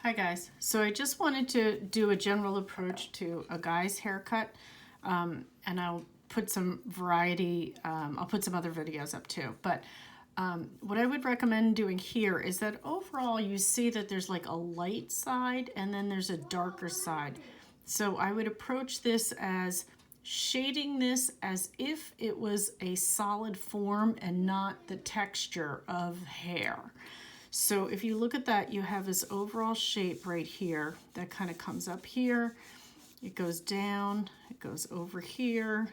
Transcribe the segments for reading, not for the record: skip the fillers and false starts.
Hi guys, so I just wanted to do a general approach to a guy's haircut, and I'll put some variety, I'll put some other videos up too, but what I would recommend doing here is that overall you see that there's like a light side and then there's a darker side. So I would approach this as shading this as if it was a solid form and not the texture of hair. So if you look at that, you have this overall shape right here that kind of comes up here. It goes down, it goes over here,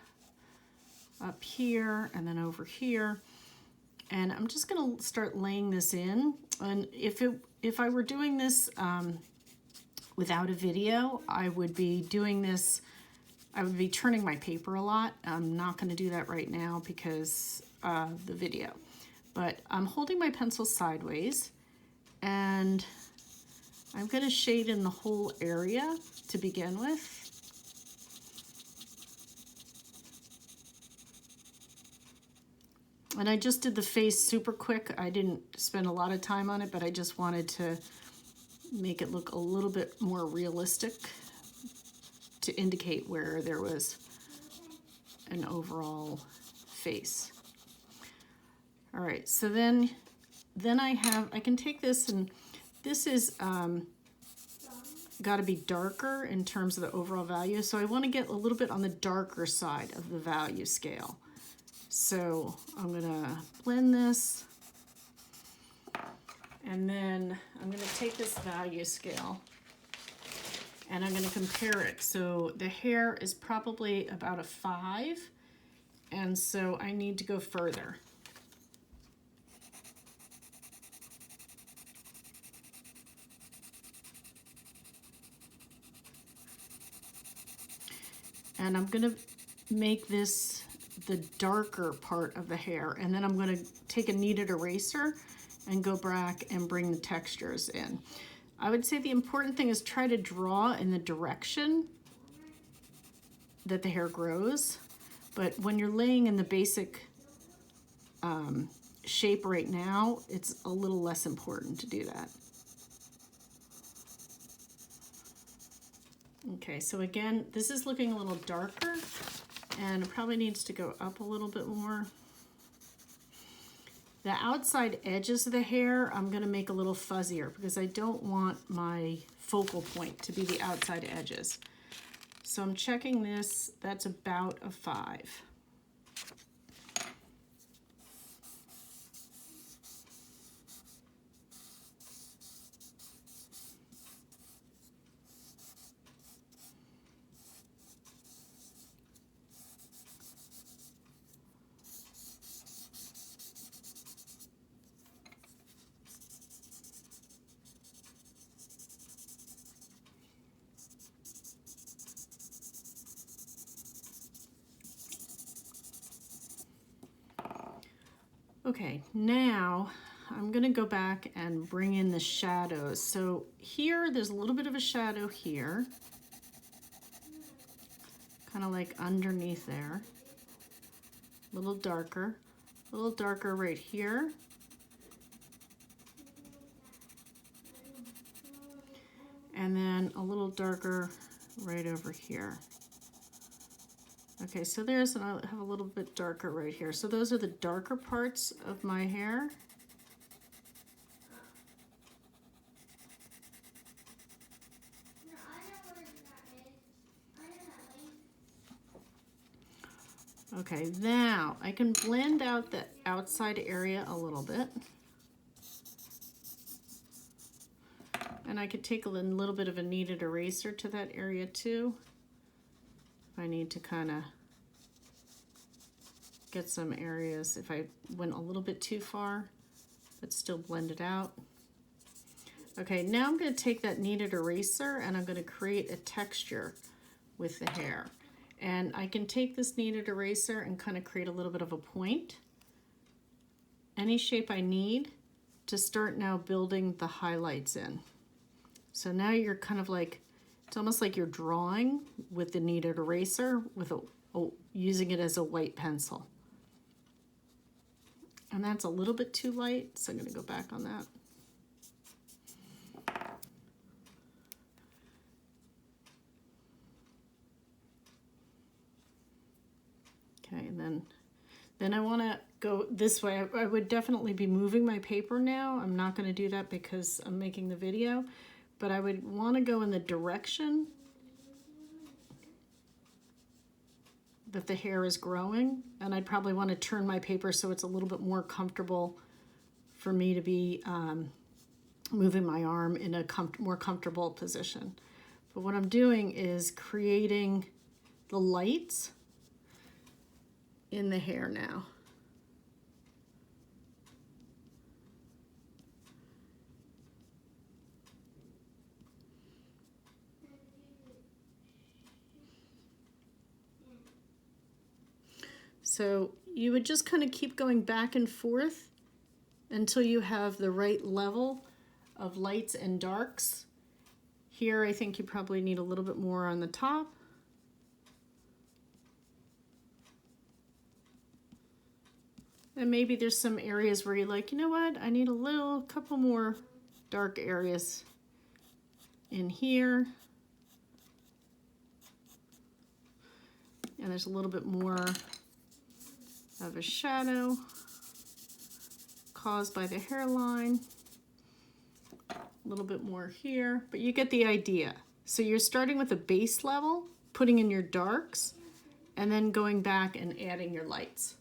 up here, and then over here. And I'm just going to start laying this in. And if I were doing this without a video, I would be doing this, I would be turning my paper a lot. I'm not going to do that right now because of the video. But I'm holding my pencil sideways and I'm going to shade in the whole area to begin with. And I just did the face super quick. I didn't spend a lot of time on it, but I just wanted to make it look a little bit more realistic to indicate where there was an overall face. All right, so then I can take this, and this is got to be darker in terms of the overall value. So I want to get a little bit on the darker side of the value scale. So I'm gonna blend this, and then I'm gonna take this value scale and I'm gonna compare it. So the hair is probably about a 5, and so I need to go further. And I'm gonna make this the darker part of the hair, and then I'm gonna take a kneaded eraser and go back and bring the textures in. I would say the important thing is try to draw in the direction that the hair grows, but when you're laying in the basic shape right now, it's a little less important to do that. Okay, so again, this is looking a little darker and it probably needs to go up a little bit more. The outside edges of the hair, I'm gonna make a little fuzzier because I don't want my focal point to be the outside edges. So I'm checking this, that's about a 5. Okay, now I'm gonna go back and bring in the shadows. So here, there's a little bit of a shadow here, kind of like underneath there, a little darker right here. And then a little darker right over here. Okay, so there's, and I have a little bit darker right here. So those are the darker parts of my hair. Okay, now I can blend out the outside area a little bit. And I could take a little bit of a kneaded eraser to that area too. I need to kind of get some areas if I went a little bit too far, but still blend it out. Okay, now I'm going to take that kneaded eraser and I'm going to create a texture with the hair. And I can take this kneaded eraser and kind of create a little bit of a point. Any shape I need to start now building the highlights in. So now you're kind of like, it's almost like you're drawing with the kneaded eraser with using it as a white pencil. And that's a little bit too light, so I'm going to go back on that. Then I want to go this way. I would definitely be moving my paper now. I'm not going to do that because I'm making the video, but I would want to go in the direction that the hair is growing, and I'd probably want to turn my paper so it's a little bit more comfortable for me to be moving my arm in a more comfortable position. But what I'm doing is creating the lights in the hair now. So you would just kind of keep going back and forth until you have the right level of lights and darks. Here I think you probably need a little bit more on the top. And maybe there's some areas where you're like, you know what, I need a couple more dark areas in here. And there's a little bit more of a shadow caused by the hairline. A little bit more here, but you get the idea. So you're starting with a base level, putting in your darks, and then going back and adding your lights.